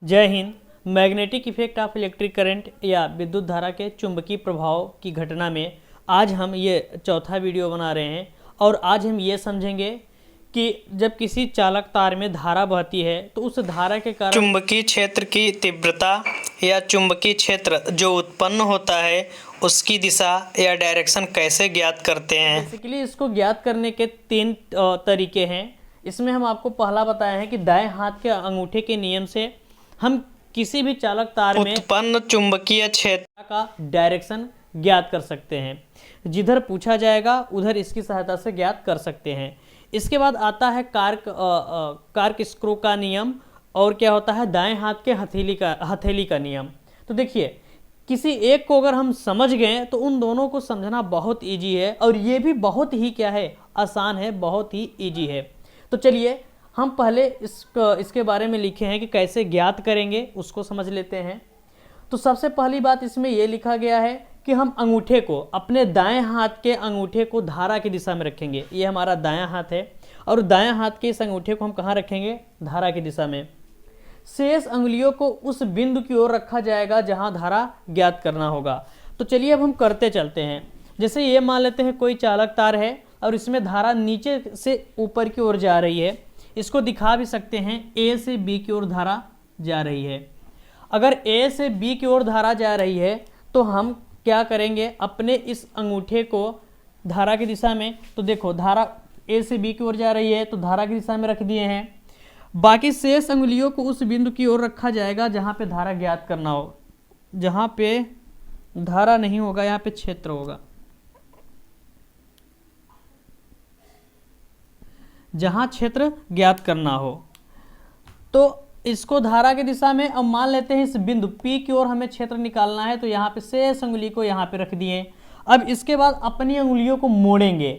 जय Hind. Magnetic effect of electric current या विद्युत धारा के चुंबकीय प्रभाव की घटना में आज हम ये चौथा वीडियो बना रहे हैं और आज हम ये समझेंगे कि जब किसी चालक तार में धारा बहती है तो उस धारा के कारण चुंबकीय क्षेत्र की तीव्रता या चुंबकीय क्षेत्र जो उत्पन्न होता है उसकी दिशा या डायरेक्शन कैसे ज्ञात करते हैं। बेसिकली इसको ज्ञात करने के तीन तरीके हैं। इसमें हम आपको पहला बताया है कि दाएं हाथ के अंगूठे के नियम से हम किसी भी चालक तार में उत्पन्न चुंबकीय क्षेत्र का डायरेक्शन ज्ञात कर सकते हैं। जिधर पूछा जाएगा उधर इसकी सहायता से ज्ञात कर सकते हैं। इसके बाद आता है कार्क स्क्रू का नियम और क्या होता है दाएं हाथ के हथेली का नियम। तो देखिए किसी एक को अगर हम समझ गए तो उन दोनों को समझना बहुत इजी है और ये भी बहुत ही क्या है आसान है, बहुत ही इजी है। तो चलिए हम पहले इसके बारे में लिखे हैं कि कैसे ज्ञात करेंगे उसको समझ लेते हैं। तो सबसे पहली बात इसमें यह लिखा गया है कि हम अंगूठे को अपने दाएं हाथ के अंगूठे को धारा की दिशा में रखेंगे। ये हमारा दायां हाथ है और दाएं हाथ के इस अंगूठे को हम कहाँ रखेंगे? धारा की दिशा में। शेष अंगुलियों को उस बिंदु की ओर रखा जाएगा जहां धारा ज्ञात करना होगा। तो चलिए अब हम करते चलते हैं। जैसे ये मान लेते हैं कोई चालक तार है और इसमें धारा नीचे से ऊपर की ओर जा रही है। इसको दिखा भी सकते हैं ए से बी की ओर धारा जा रही है। अगर ए से बी की ओर धारा जा रही है तो हम क्या करेंगे? अपने इस अंगूठे को धारा की दिशा में, तो देखो धारा ए से बी की ओर जा रही है तो धारा की दिशा में रख दिए हैं। बाकी शेष अंगुलियों को उस बिंदु की ओर रखा जाएगा जहां पे धारा ज्ञात करना हो। जहां पे धारा नहीं होगा यहाँ पे क्षेत्र होगा। जहां क्षेत्र ज्ञात करना हो तो इसको धारा की दिशा में अब मान लेते हैं इस बिंदु P की ओर हमें क्षेत्र निकालना है तो यहाँ पे शेष अंगुली को यहाँ पे रख दिए। अब इसके बाद अपनी अंगुलियों को मोड़ेंगे।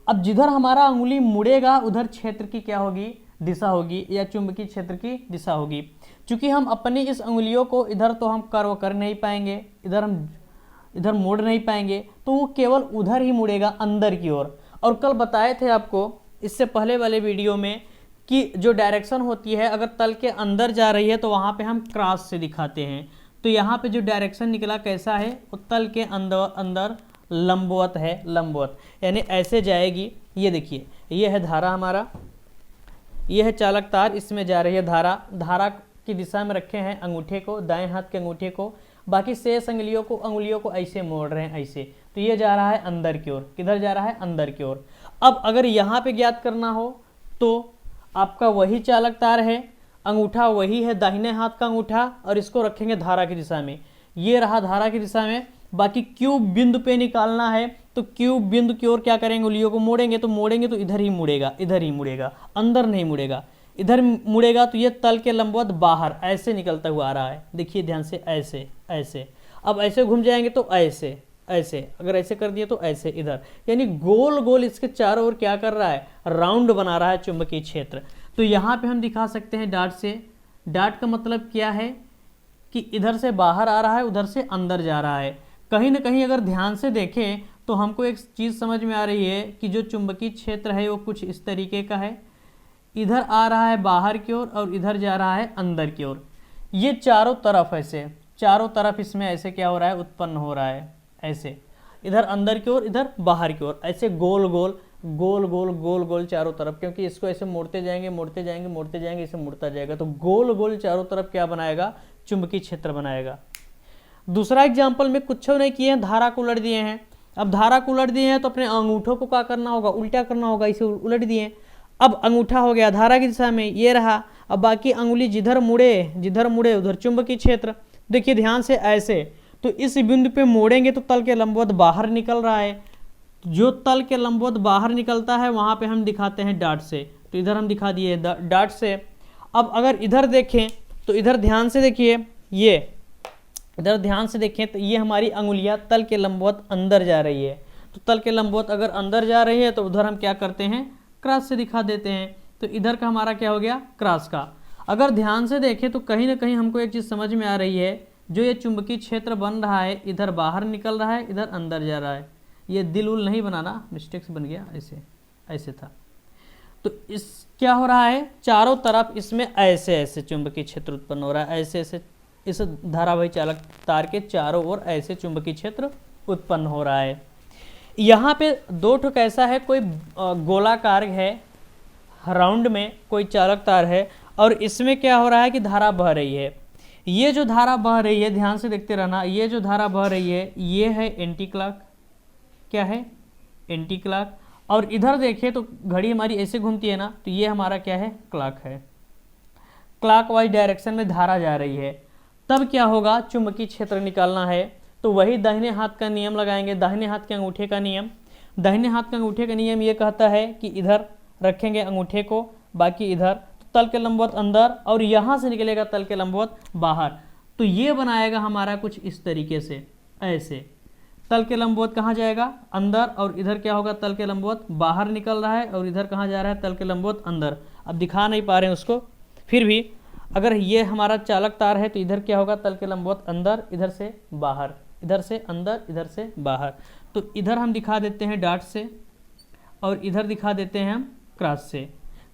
अब जिधर हमारा अंगुली मुड़ेगा उधर क्षेत्र की क्या होगी? दिशा होगी या चुंबकीय क्षेत्र की दिशा होगी। चूंकि हम अपनी इस अंगुलियों को इधर तो हम कर्व कर नहीं पाएंगे, इधर मोड़ नहीं पाएंगे, तो वो केवल उधर ही मुड़ेगा अंदर की ओर। और कल बताए थे आपको इससे पहले वाले वीडियो में कि जो डायरेक्शन होती है अगर तल के अंदर जा रही है तो वहाँ पे हम क्रॉस से दिखाते हैं। तो यहाँ पे जो डायरेक्शन निकला कैसा है? वो तल के अंदर लंबवत है, लंबवत यानी ऐसे जाएगी। ये देखिए ये है धारा हमारा, ये है चालक तार, इसमें जा रही है धारा। धारा की दिशा में रखे हैं अंगूठे को, दाएं हाथ के अंगूठे को। बाकी शेष अंगुलियों को ऐसे मोड़ रहे हैं ऐसे। तो ये जा रहा है अंदर की ओर। किधर जा रहा है? अंदर की ओर। अब अगर यहाँ पे ज्ञात करना हो तो आपका वही चालक तार है, अंगूठा वही है दाहिने हाथ का अंगूठा और इसको रखेंगे धारा की दिशा में। ये रहा धारा की दिशा में। बाकी क्यू बिंदु पे निकालना है तो क्यू बिंदु की ओर क्या करेंगे? अंगुलियों को मोड़ेंगे तो इधर ही मुड़ेगा, अंदर नहीं मुड़ेगा। इधर मुड़ेगा तो ये तल के लंबवत बाहर ऐसे निकलता हुआ आ रहा है। देखिए ध्यान से, ऐसे। अब ऐसे घूम जाएंगे तो ऐसे, अगर ऐसे कर दिए तो ऐसे इधर, यानी गोल गोल इसके चारों ओर क्या कर रहा है? राउंड बना रहा है चुंबकीय क्षेत्र। तो यहाँ पे हम दिखा सकते हैं डॉट से। डॉट का मतलब क्या है कि इधर से बाहर आ रहा है, उधर से अंदर जा रहा है। कहीं ना कहीं अगर ध्यान से देखें तो हमको एक चीज़ समझ में आ रही है कि जो चुंबकीय क्षेत्र है वो कुछ इस तरीके का है। इधर आ रहा है बाहर की ओर और इधर जा रहा है अंदर की ओर। ये चारों तरफ इसमें ऐसे क्या हो रहा है? उत्पन्न हो रहा है ऐसे, इधर अंदर की ओर, इधर बाहर की ओर, ऐसे गोल गोल चारों तरफ। क्योंकि इसको ऐसे मोड़ते जाएंगे, इसे मुड़ता जाएगा तो गोल गोल चारों तरफ क्या बनाएगा? चुंबकीय क्षेत्र बनाएगा। दूसरा एग्जाम्पल में कुछ नहीं किए हैं, धारा को उलट दिए हैं। अब धारा को उलट दिए हैं तो अपने अंगूठों को क्या करना होगा? उल्टा करना होगा। इसे उलट दिए, अब अंगूठा हो गया धारा की दिशा में, ये रहा। अब बाकी अंगुली जिधर मुड़े उधर चुंबकीय क्षेत्र। देखिए ध्यान से, ऐसे तो इस बिंदु पे मोड़ेंगे तो तल के लंबवत बाहर निकल रहा है। जो तल के लंबवत बाहर निकलता है वहां पे हम दिखाते हैं डॉट से। तो इधर हम दिखा दिए डॉट से। अब अगर इधर देखें तो इधर ध्यान से देखिए, तो ये हमारी अंगुलियां तल के लंबवत अंदर जा रही है। तो तल के लंबवत अगर अंदर जा रही है तो उधर हम क्या करते हैं? क्रॉस से दिखा देते हैं। तो इधर का हमारा क्या हो गया? क्रॉस का। अगर ध्यान से देखें तो कहीं ना कहीं हमको एक चीज़ समझ में आ रही है, जो ये चुंबकीय क्षेत्र बन रहा है इधर बाहर निकल रहा है, इधर अंदर जा रहा है। ये दिल उल नहीं बनाना, मिस्टेक से बन गया, ऐसे था। तो इस क्या हो रहा है, चारों तरफ इसमें ऐसे ऐसे चुंबकीय क्षेत्र उत्पन्न हो रहा है, ऐसे ऐसे इस धारावाही चालक तार के चारों ओर ऐसे चुंबकीय क्षेत्र उत्पन्न हो रहा है। यहाँ पे दो ठोक ऐसा है, कोई गोलाकार है, राउंड में कोई चालक तार है, और इसमें क्या हो रहा है कि धारा बह रही है। ये जो धारा बह रही है, ध्यान से देखते रहना, ये जो धारा बह रही है ये है एंटी क्लॉक, क्या है, एंटी क्लॉक। और इधर देखिए तो घड़ी हमारी ऐसे घूमती है ना, तो ये हमारा क्या है, क्लॉक है। क्लॉकवाइज डायरेक्शन में धारा जा रही है। तब क्या होगा, चुंबकीय क्षेत्र निकालना है तो वही दाहिने हाथ का नियम लगाएंगे, दाहिने हाथ के अंगूठे का नियम। दाहिने हाथ के अंगूठे का नियम ये कहता है कि इधर रखेंगे अंगूठे को, बाकी इधर, तो तल के लंबवत अंदर और यहाँ से निकलेगा तल के लंबवत बाहर। तो ये बनाएगा हमारा कुछ इस तरीके से, ऐसे तल के लंबवत कहाँ जाएगा, अंदर, और इधर क्या होगा, तल के लंबवत बाहर निकल रहा है, और इधर कहाँ जा रहा है, तल के लंबवत अंदर। अब दिखा नहीं पा रहे हैं उसको, फिर भी अगर ये हमारा चालक तार है तो इधर क्या होगा, तल के लंबवत अंदर, इधर से बाहर, इधर से अंदर, इधर से बाहर। तो इधर हम दिखा देते हैं डॉट से, और इधर दिखा देते हैं हम क्रॉस से।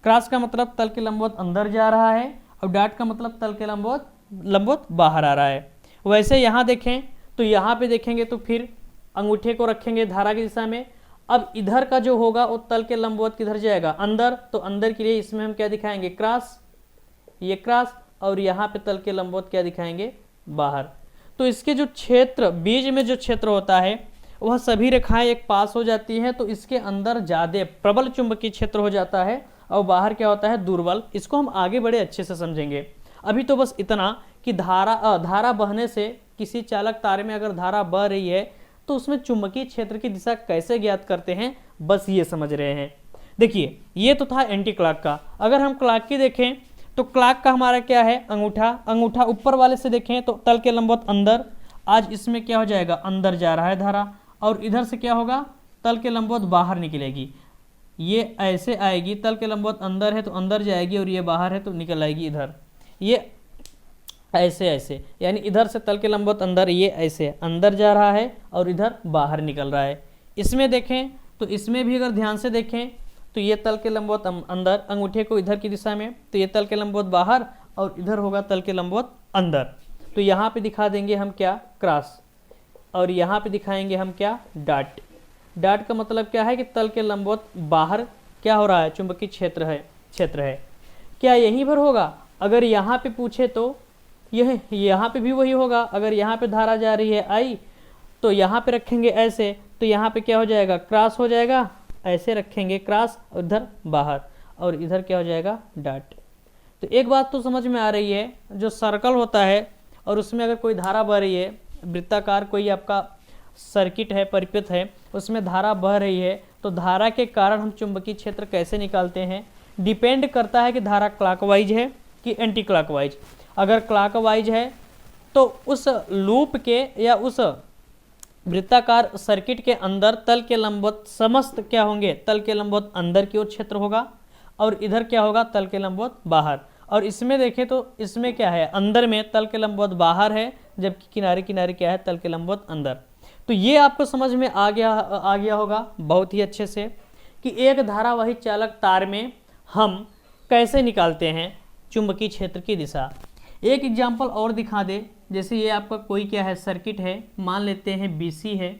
क्रॉस का मतलब तल के लंबवत अंदर जा रहा है, और डॉट का मतलब तल के लंबवत बाहर आ रहा है। वैसे यहाँ देखें तो यहाँ पे देखेंगे तो फिर अंगूठे को रखेंगे धारा की दिशा में। अब इधर का जो होगा वो तल के लंबवत किधर जाएगा, अंदर, तो अंदर के लिए इसमें हम क्या दिखाएंगे, क्रॉस, ये क्रॉस, और यहाँ पे तल के लंबवत क्या दिखाएंगे, बाहर। तो इसके जो क्षेत्र, बीच में जो क्षेत्र होता है वह सभी रेखाएं एक पास हो जाती हैं, तो इसके अंदर ज़्यादा प्रबल चुंबकीय क्षेत्र हो जाता है और बाहर क्या होता है, दुर्बल। इसको हम आगे बड़े अच्छे से समझेंगे। अभी तो बस इतना कि धारा बहने से, किसी चालक तार में अगर धारा बह रही है तो उसमें चुंबकीय क्षेत्र की दिशा कैसे ज्ञात करते हैं, बस ये समझ रहे हैं। देखिए ये तो था एंटी क्लॉक का। अगर हम क्लॉक की देखें तो क्लॉक का हमारा क्या है, अंगूठा, अंगूठा ऊपर वाले से देखें तो तल के लंबवत अंदर, आज इसमें क्या हो जाएगा, अंदर जा रहा है धारा, और इधर से क्या होगा, तल के लंबवत बाहर निकलेगी। ये ऐसे आएगी, तल के लंबवत अंदर है तो अंदर जाएगी, और ये बाहर है तो निकल आएगी इधर। ये ऐसे ऐसे, यानी इधर से तल के लंबवत अंदर, ये ऐसे अंदर जा रहा है और इधर बाहर निकल रहा है। इसमें देखें तो इसमें भी अगर ध्यान से देखें तो ये तल के लंबवत अंदर, अंगूठे को इधर की दिशा में, तो ये तल के लंबवत बाहर, और इधर होगा तल के लंबवत अंदर। तो यहाँ पे दिखा देंगे हम क्या, क्रॉस, और यहाँ पे दिखाएंगे हम क्या, डॉट। डॉट का मतलब क्या है कि तल के लंबवत बाहर क्या हो रहा है, चुंबकीय क्षेत्र है। क्या यहीं पर होगा, अगर यहाँ पे पूछे तो यह यहाँ पे भी वही होगा। अगर यहाँ पे धारा जा रही है आई, तो यहाँ पे रखेंगे ऐसे, तो यहाँ पे क्या हो जाएगा, क्रॉस हो जाएगा, ऐसे रखेंगे क्रॉस, और इधर बाहर, और इधर क्या हो जाएगा, डॉट। तो एक बात तो समझ में आ रही है, जो सर्कल होता है और उसमें अगर कोई धारा बह रही है, वृत्ताकार कोई आपका सर्किट है, परिपथ है, उसमें धारा बह रही है, तो धारा के कारण हम चुंबकीय क्षेत्र कैसे निकालते हैं, डिपेंड करता है कि धारा क्लॉकवाइज है कि एंटी क्लॉकवाइज। अगर क्लॉकवाइज है तो उस लूप के या उस वृत्ताकार सर्किट के अंदर तल के लंबवत समस्त क्या होंगे, तल के लंबवत अंदर की ओर क्षेत्र होगा, और इधर क्या होगा, तल के लंबवत बाहर। और इसमें देखें तो इसमें क्या है, अंदर में तल के लंबवत बाहर है, जबकि किनारे किनारे क्या है, तल के लंबवत अंदर। तो ये आपको समझ में आ गया होगा बहुत ही अच्छे से कि एक धारावाही चालक तार में हम कैसे निकालते हैं चुंबकीय क्षेत्र की दिशा। एक एग्जाम्पल और दिखा दे, जैसे ये आपका कोई क्या है, सर्किट है, मान लेते हैं BC है,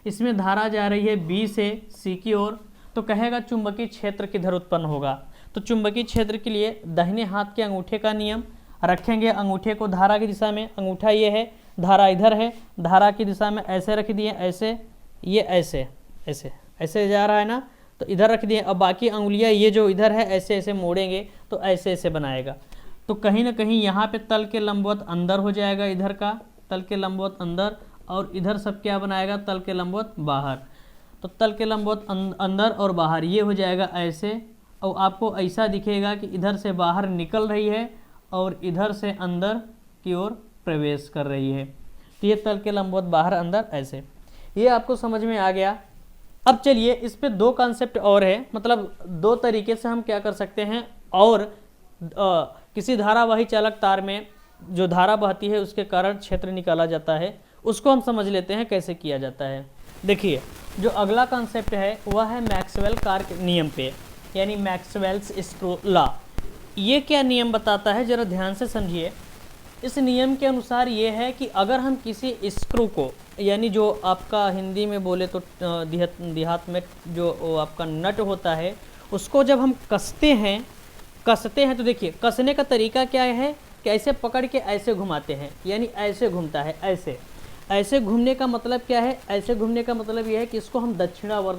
इसमें धारा जा रही है B से C की ओर, तो कहेगा चुंबकीय क्षेत्र किधर उत्पन्न होगा। तो चुंबकीय क्षेत्र के लिए दाहिने हाथ के अंगूठे का नियम रखेंगे, अंगूठे को धारा की दिशा में, अंगूठा ये है, धारा इधर है, धारा की दिशा में ऐसे रख दिए, ऐसे, ये ऐसे ऐसे ऐसे जा रहा है ना, तो इधर रख दिए। अब बाकी अंगुलियां ये जो इधर है ऐसे ऐसे मोड़ेंगे तो ऐसे ऐसे बनाएगा। तो कहीं ना कहीं यहाँ पे तल के लंबवत अंदर हो जाएगा, इधर का तल के लंबवत अंदर, और इधर सब क्या बनाएगा, तल के लंबवत बाहर। तो तल के लंबवत अंदर और बाहर ये हो जाएगा ऐसे, और आपको ऐसा दिखेगा कि इधर से बाहर निकल रही है और इधर से अंदर की ओर प्रवेश कर रही है। तो ये तल के लंबवत बाहर अंदर ऐसे, ये आपको समझ में आ गया। अब चलिए इस पे दो कॉन्सेप्ट और है, मतलब दो तरीके से हम क्या कर सकते हैं, और किसी धारावाही चालक तार में जो धारा बहती है उसके कारण क्षेत्र निकाला जाता है, उसको हम समझ लेते हैं कैसे किया जाता है। देखिए जो अगला कॉन्सेप्ट है वह है मैक्सवेल कार्क नियम पे। यानी मैक्सवेल्स स्क्रू लॉ। ये क्या नियम बताता है, जरा ध्यान से समझिए। इस नियम के अनुसार ये है कि अगर हम किसी स्क्रू को, यानी जो आपका हिंदी में बोले तो देहात में जो आपका नट होता है, उसको जब हम कसते हैं तो देखिए कसने का तरीका क्या है कि ऐसे पकड़ के ऐसे घुमाते हैं, यानी ऐसे घूमता है, ऐसे घूमने का मतलब क्या है, ऐसे घूमने का मतलब यह है कि इसको हम दक्षिणावर्त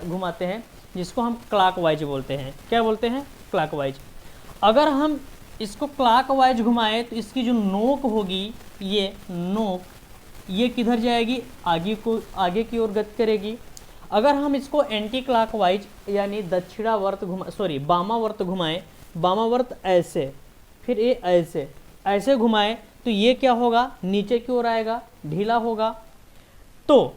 घुमाते हैं, जिसको हम क्लॉकवाइज बोलते हैं। क्या बोलते हैं? क्लॉकवाइज। अगर हम इसको क्लॉकवाइज घुमाएं तो इसकी जो नोक होगी, ये नोक, ये किधर जाएगी? आगे की ओर गति करेगी। अगर हम इसको एंटी क्लॉकवाइज यानी वामावर्त घुमाएं, वामावर्त ऐसे, फिर ये ऐसे घुमाएं तो ये क्या होगा? नीचे की ओर आएगा, ढीला होगा। तो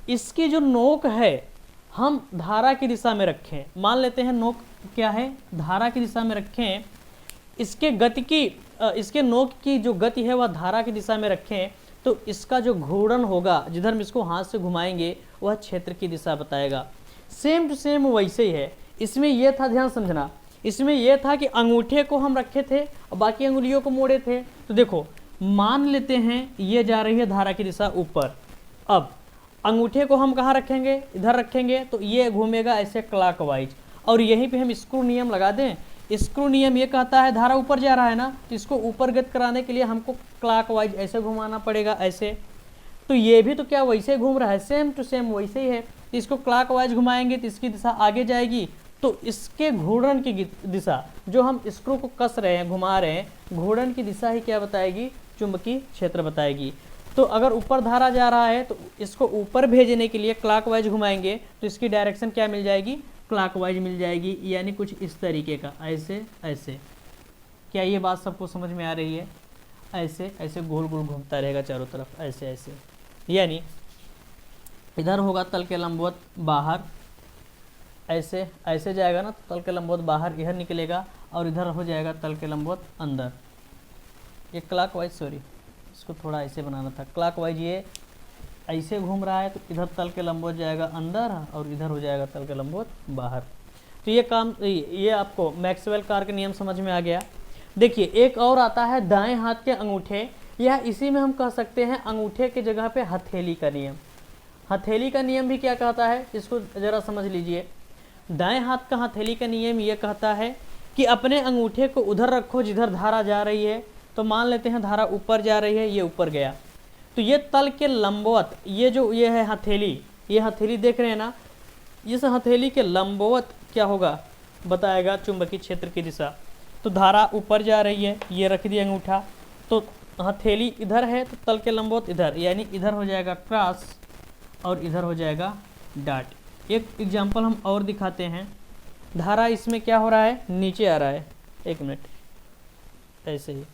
इसकी जो नोक है हम धारा की दिशा में रखें, मान लेते हैं नोक क्या है? धारा की दिशा में रखें। इसके नोक की जो गति है वह धारा की दिशा में रखें, तो इसका जो घूर्णन होगा, जिधर हम इसको हाथ से घुमाएंगे, वह क्षेत्र की दिशा बताएगा। सेम टू सेम वैसे ही है। इसमें यह था, ध्यान समझना, इसमें यह था कि अंगूठे को हम रखे थे और बाकी अंगुलियों को मोड़े थे। तो देखो, मान लेते हैं ये जा रही है धारा की दिशा ऊपर। अब अंगूठे को हम कहाँ रखेंगे? इधर रखेंगे, तो ये घूमेगा ऐसे क्लॉकवाइज। और यहीं पे हम स्क्रू नियम लगा दें। स्क्रू नियम ये कहता है धारा ऊपर जा रहा है ना, तो इसको ऊपर गति कराने के लिए हमको क्लॉकवाइज ऐसे घुमाना पड़ेगा, ऐसे। तो ये भी तो क्या वैसे घूम रहा है, सेम टू सेम वैसे ही है। इसको क्लॉकवाइज घुमाएंगे तो इसकी दिशा आगे जाएगी, तो इसके घूर्णन की दिशा, जो हम स्क्रू को कस रहे हैं, घुमा रहे हैं, घूर्णन की दिशा ही क्या बताएगी? चुंबकीय क्षेत्र बताएगी। तो अगर ऊपर धारा जा रहा है तो इसको ऊपर भेजने के लिए क्लॉकवाइज घुमाएंगे तो इसकी डायरेक्शन क्या मिल जाएगी? क्लॉकवाइज मिल जाएगी, यानी कुछ इस तरीके का, ऐसे। क्या ये बात सबको समझ में आ रही है? ऐसे गोल गोल घूमता रहेगा चारों तरफ, ऐसे। यानी इधर होगा तल के लंबवत बाहर, ऐसे जाएगा ना, तल के लंबवत बाहर इधर निकलेगा, और इधर हो जाएगा तल के लंबवत अंदर। ये क्लॉकवाइज, सॉरी, इसको थोड़ा ऐसे बनाना था। क्लॉकवाइज ये ऐसे घूम रहा है, तो इधर तल के लंबवत जाएगा अंदर और इधर हो जाएगा तल के लंबवत बाहर। तो ये आपको मैक्सवेल कार का नियम समझ में आ गया। देखिए, एक और आता है दाएं हाथ के अंगूठे, या इसी में हम कह सकते हैं अंगूठे की जगह पे हथेली का नियम। हथेली का नियम भी क्या कहता है, इसको ज़रा समझ लीजिए। दाएं हाथ का हथेली का नियम ये कहता है कि अपने अंगूठे को उधर रखो जिधर धारा जा रही है। तो मान लेते हैं धारा ऊपर जा रही है, ये ऊपर गया, तो ये तल के लंबवत, ये है हथेली, ये हथेली देख रहे हैं ना, इस हथेली के लंबवत क्या होगा बताएगा चुंबकीय क्षेत्र की दिशा। तो धारा ऊपर जा रही है, ये रख दिया अंगूठा, तो हथेली इधर है, तो तल के लंबवत इधर, यानी इधर हो जाएगा क्रॉस और इधर हो जाएगा डॉट। एक एग्जाम्पल हम और दिखाते हैं। धारा इसमें क्या हो रहा है? नीचे आ रहा है, एक मिनट, ऐसे ही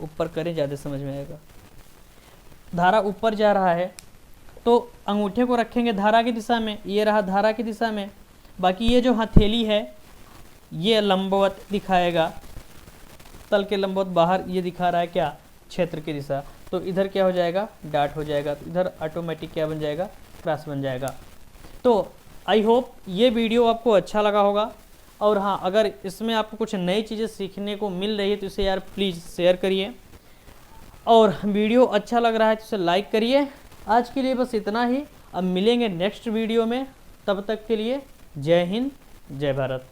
ऊपर करें, ज़्यादा समझ में आएगा। धारा ऊपर जा रहा है, तो अंगूठे को रखेंगे धारा की दिशा में, ये रहा धारा की दिशा में। बाकी ये जो हथेली है ये लंबवत दिखाएगा, तल के लंबवत बाहर, ये दिखा रहा है क्या? क्षेत्र की दिशा। तो इधर क्या हो जाएगा? डॉट हो जाएगा, तो इधर ऑटोमेटिक क्या बन जाएगा? क्रॉस बन जाएगा। तो आई होप ये वीडियो आपको अच्छा लगा होगा। और हाँ, अगर इसमें आपको कुछ नई चीज़ें सीखने को मिल रही है तो इसे यार प्लीज़ शेयर करिए, और वीडियो अच्छा लग रहा है तो इसे लाइक करिए। आज के लिए बस इतना ही, अब मिलेंगे नेक्स्ट वीडियो में, तब तक के लिए जय हिंद, जय भारत।